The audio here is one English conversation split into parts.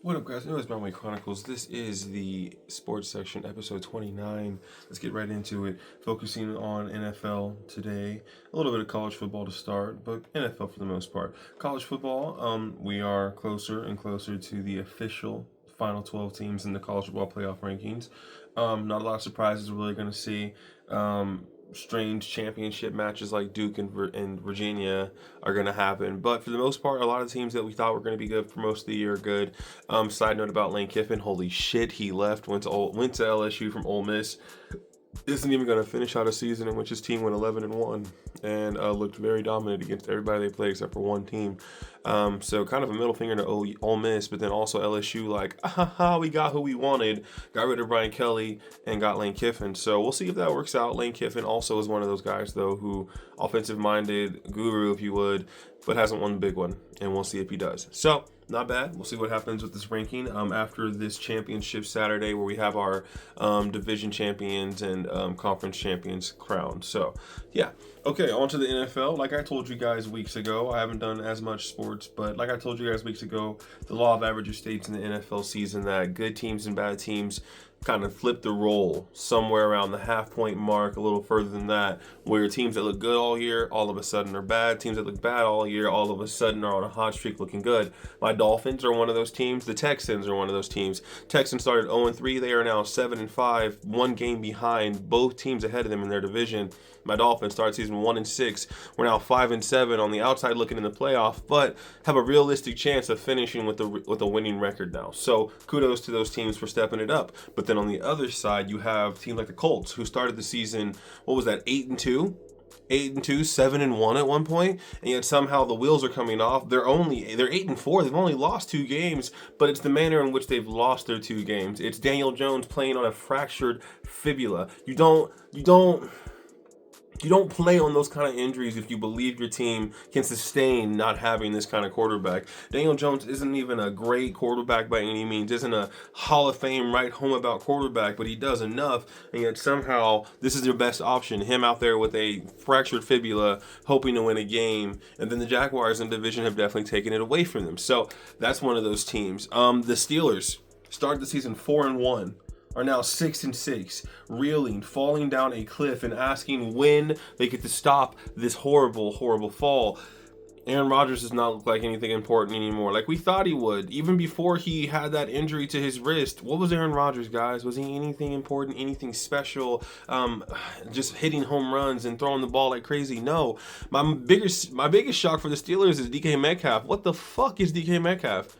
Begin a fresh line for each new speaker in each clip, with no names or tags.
What up, guys? It's Broadway Chronicles. This is the sports section, episode 29. Let's get right into it. Focusing on NFL today. A little bit of college football to start, but NFL for the most part. College football, we are closer and closer to the official final 12 teams in the college football playoff rankings. Not a lot of surprises we're really going to see. Strange championship matches like Duke and Virginia are going to happen. But for the most part, a lot of teams that we thought were going to be good for most of the year are good. Side note about Lane Kiffin, holy shit, he left, went to LSU from Ole Miss. Isn't even going to finish out a season in which his team went 11-1 and looked very dominant against everybody they played except for one team. So kind of a middle finger to Ole Miss, but then also LSU like, we got who we wanted, got rid of Brian Kelly and got Lane Kiffin. So we'll see if that works out. Lane Kiffin also is one of those guys though who offensive-minded guru, if you would, but hasn't won the big one, and we'll see if he does. So not bad. We'll see what happens with this ranking after this championship Saturday where we have our division champions and conference champions crowned. So, yeah. Okay, on to the NFL. Like I told you guys weeks ago, I haven't done as much sports, but like I told you guys weeks ago, the law of averages states in the NFL season that good teams and bad teams kind of flip the role somewhere around the half-point mark, a little further than that, where teams that look good all year, all of a sudden are bad. Teams that look bad all year, all of a sudden are on a hot streak looking good. My Dolphins are one of those teams. The Texans are one of those teams. Texans started 0-3. They are now 7-5, one game behind, both teams ahead of them in their division. My Dolphins started season 1-6. We're now 5-7 on the outside looking in the playoff, but have a realistic chance of finishing with a winning record now. So kudos to those teams for stepping it up. But then on the other side, you have teams like the Colts who started the season, 8-2, 7-1 at one point, and yet somehow the wheels are coming off. They're 8-4. They've only lost 2 games, but it's the manner in which they've lost their 2 games. It's Daniel Jones playing on a fractured fibula. You don't play on those kind of injuries if you believe your team can sustain not having this kind of quarterback. Daniel Jones isn't even a great quarterback by any means, isn't a Hall of Fame right home about quarterback, but he does enough, and yet somehow this is your best option. Him out there with a fractured fibula, hoping to win a game, and then the Jaguars in division have definitely taken it away from them. So that's one of those teams. The Steelers started the season 4-1. Are now 6-6, reeling, falling down a cliff, and asking when they get to stop this horrible, horrible fall. Aaron Rodgers does not look like anything important anymore, like we thought he would. Even before he had that injury to his wrist, what was Aaron Rodgers, guys? Was he anything important, anything special? Just hitting home runs and throwing the ball like crazy? No. My biggest shock for the Steelers is DK Metcalf. What the fuck is DK Metcalf?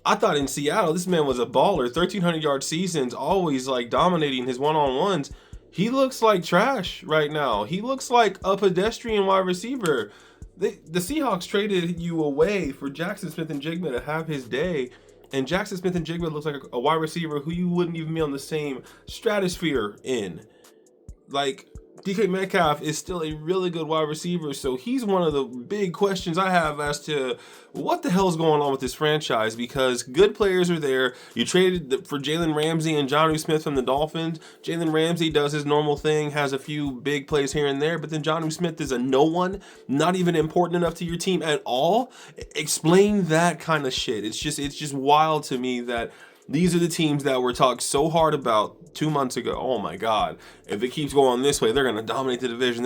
I thought in Seattle, this man was a baller. 1,300-yard seasons, always like dominating his one-on-ones. He looks like trash right now. He looks like a pedestrian wide receiver. The Seahawks traded you away for Jackson Smith-Njigba to have his day. And Jackson Smith-Njigba looks like a wide receiver who you wouldn't even be on the same stratosphere in. Like, DK Metcalf is still a really good wide receiver, so he's one of the big questions I have as to what the hell's going on with this franchise, because good players are there. You traded for Jalen Ramsey and Jonnu Smith from the Dolphins. Jalen Ramsey does his normal thing, has a few big plays here and there, but then Jonnu Smith is a no one, not even important enough to your team at all. Explain that kind of shit. It's just wild to me that these are the teams that were talked so hard about 2 months ago. Oh my God. If it keeps going this way, they're going to dominate the division.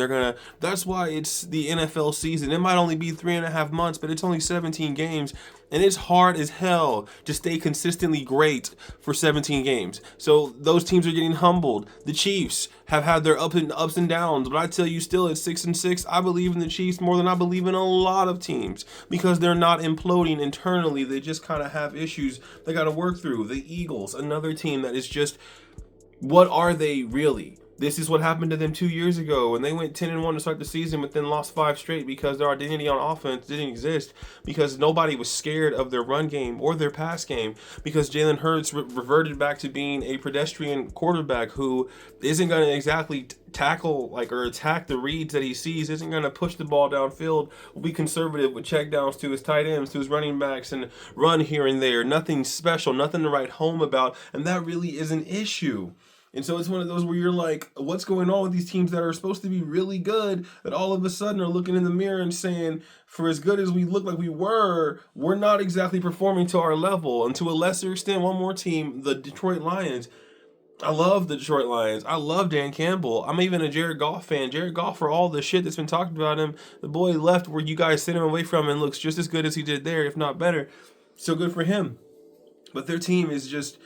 That's why it's the NFL season. It might only be 3.5 months, but it's only 17 games. And it's hard as hell to stay consistently great for 17 games. So those teams are getting humbled. The Chiefs have had their ups and downs, but I tell you still at 6-6, I believe in the Chiefs more than I believe in a lot of teams because they're not imploding internally. They just kind of have issues they got to work through. The Eagles, another team that is just, what are they really? This is what happened to them 2 years ago when they went 10-1 to start the season, but then lost 5 straight because their identity on offense didn't exist, because nobody was scared of their run game or their pass game, because Jalen Hurts reverted back to being a pedestrian quarterback who isn't going to exactly tackle or attack the reads that he sees, isn't going to push the ball downfield, will be conservative with checkdowns to his tight ends, to his running backs, and run here and there. Nothing special, nothing to write home about, and that really is an issue. And so it's one of those where you're like, what's going on with these teams that are supposed to be really good that all of a sudden are looking in the mirror and saying, for as good as we look like we're not exactly performing to our level. And to a lesser extent, one more team, the Detroit Lions. I love the Detroit Lions. I love Dan Campbell. I'm even a Jared Goff fan. Jared Goff, for all the shit that's been talked about him, the boy left where you guys sent him away from and looks just as good as he did there, if not better. So good for him. But their team is just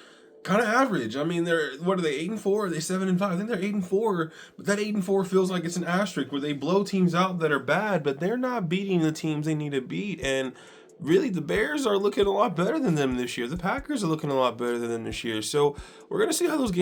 kind of average. I mean, they're, what are they, 8-4? Are they 7-5? I think they're 8-4. But that 8-4 feels like it's an asterisk where they blow teams out that are bad, but they're not beating the teams they need to beat. And really, the Bears are looking a lot better than them this year. The Packers are looking a lot better than them this year. So we're gonna see how those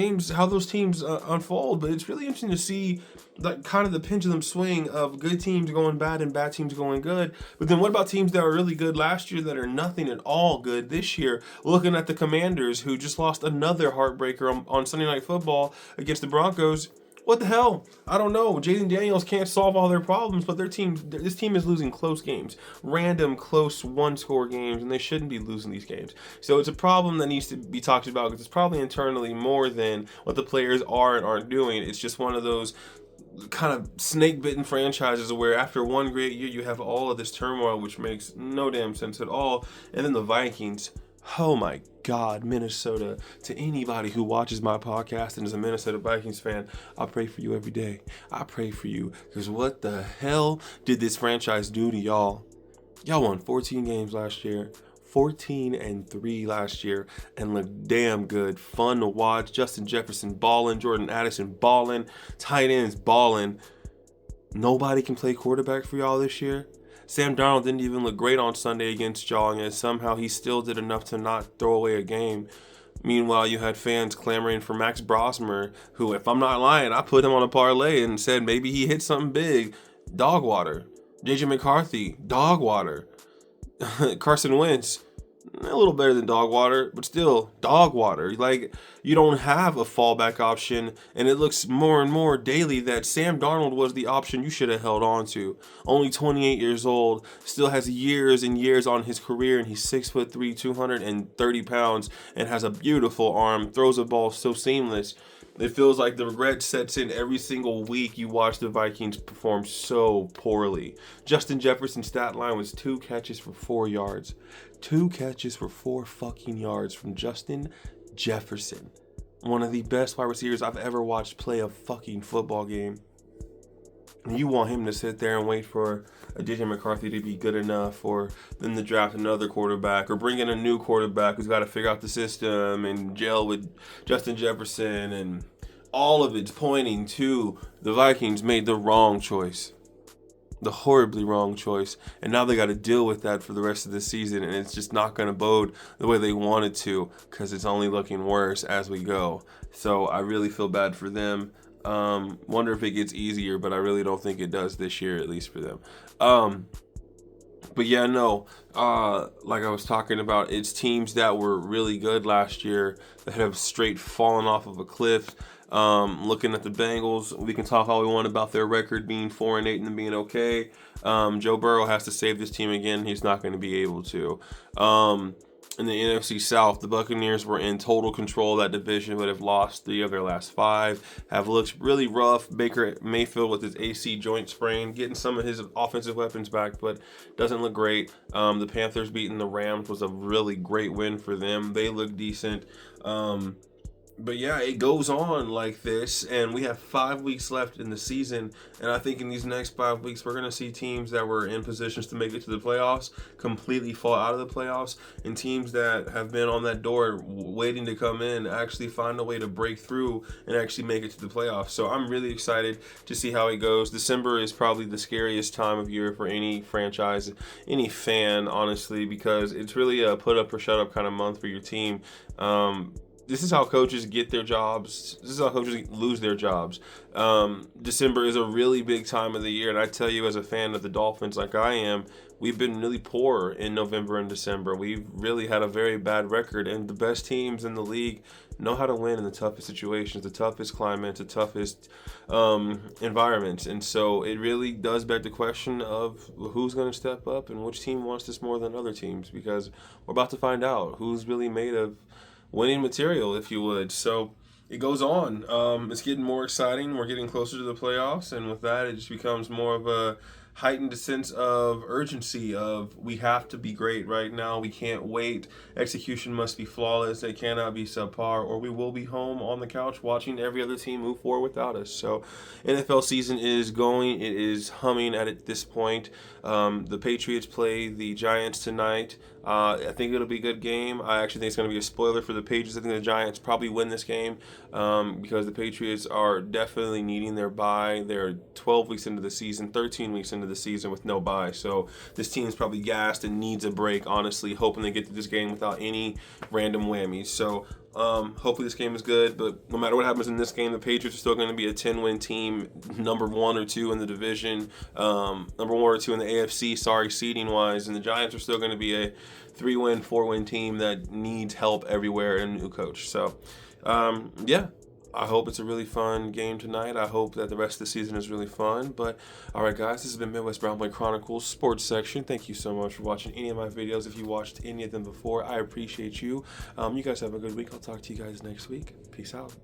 teams unfold. But it's really interesting to see that kind of the pendulum swing of good teams going bad and bad teams going good. But then what about teams that were really good last year that are nothing at all good this year? Looking at the Commanders, who just lost another heartbreaker on Sunday Night Football against the Broncos. What the hell? I don't know. Jaden Daniels can't solve all their problems, but this team is losing close games, random close one-score games, and they shouldn't be losing these games. So it's a problem that needs to be talked about because it's probably internally more than what the players are and aren't doing. It's just one of those kind of snake-bitten franchises where after one great year you have all of this turmoil, which makes no damn sense at all. And then the Vikings. Oh my God, Minnesota. To anybody who watches my podcast and is a Minnesota Vikings fan, I pray for you every day. I pray for you because what the hell did this franchise do to y'all? Y'all won 14 games last year. 14-3 last year and looked damn good. Fun to watch. Justin Jefferson balling, Jordan Addison balling, tight ends balling. Nobody can play quarterback for y'all this year. Sam Darnold didn't even look great on Sunday against y'all, and yet somehow he still did enough to not throw away a game. Meanwhile, you had fans clamoring for Max Brosmer, who, if I'm not lying, I put him on a parlay and said maybe he hit something big. Dog water. JJ McCarthy, dog water. Carson Wentz, a little better than dog water, but still dog water. Like, you don't have a fallback option, and it looks more and more daily that Sam Darnold was the option you should have held on to. Only 28 years old, still has years and years on his career, and he's 6'3", 230 pounds, and has a beautiful arm, throws a ball so seamless. It feels like the regret sets in every single week you watch the Vikings perform so poorly. Justin Jefferson's stat line was 2 catches for 4 yards. 2 catches for 4 fucking yards from Justin Jefferson. One of the best wide receivers I've ever watched play a fucking football game. And you want him to sit there and wait for a JJ McCarthy to be good enough, or then to draft another quarterback, or bring in a new quarterback who's got to figure out the system and gel with Justin Jefferson, and all of it's pointing to the Vikings made the wrong choice. The horribly wrong choice. And now they got to deal with that for the rest of the season, and it's just not going to bode the way they wanted to because it's only looking worse as we go. So I really feel bad for them. Wonder if it gets easier, but I really don't think it does this year, at least for them. But yeah, no, like I was talking about, it's teams that were really good last year that have straight fallen off of a cliff. Looking at the Bengals, we can talk all we want about their record being 4-8 and them being okay. Joe Burrow has to save this team again. He's not going to be able to. In the NFC South, the Buccaneers were in total control of that division, but have lost 3 of their last 5. Have looked really rough. Baker Mayfield with his AC joint sprain, getting some of his offensive weapons back, but doesn't look great. The Panthers beating the Rams was a really great win for them. They look decent. But yeah, it goes on like this, and we have 5 weeks left in the season, and I think in these next 5 weeks, we're going to see teams that were in positions to make it to the playoffs completely fall out of the playoffs, and teams that have been on that door waiting to come in actually find a way to break through and actually make it to the playoffs. So I'm really excited to see how it goes. December is probably the scariest time of year for any franchise, any fan, honestly, because it's really a put up or shut up kind of month for your team. This is how coaches get their jobs. This is how coaches lose their jobs. December is a really big time of the year, and I tell you, as a fan of the Dolphins like I am, we've been really poor in November and December. We've really had a very bad record, and the best teams in the league know how to win in the toughest situations, the toughest climates, the toughest environments. And so it really does beg the question of who's going to step up and which team wants this more than other teams, because we're about to find out who's really made of winning material, if you would. So it goes on. It's getting more exciting. We're getting closer to the playoffs, and with that, it just becomes more of a heightened sense of urgency of we have to be great right now. We can't wait. Execution must be flawless. They cannot be subpar, or we will be home on the couch watching every other team move forward without us. So, NFL season is going. It is humming at this point. The Patriots play the Giants tonight. I think it'll be a good game. I actually think it's going to be a spoiler for the Patriots. I think the Giants probably win this game because the Patriots are definitely needing their bye. They're 12 weeks into the season, 13 weeks into the season with no bye. So this team's probably gassed and needs a break, honestly, hoping they get to this game without any random whammies. So hopefully this game is good, but no matter what happens in this game, the Patriots are still going to be a 10-win team, number 1 or 2 in the division, number 1 or 2 in the AFC, seeding wise, and the Giants are still going to be a 3-win, 4-win team that needs help everywhere and a new coach. So, yeah. I hope it's a really fun game tonight. I hope that the rest of the season is really fun. But, all right, guys, this has been Midwest Brown Boy Chronicles Sports Section. Thank you so much for watching any of my videos. If you watched any of them before, I appreciate you. You guys have a good week. I'll talk to you guys next week. Peace out.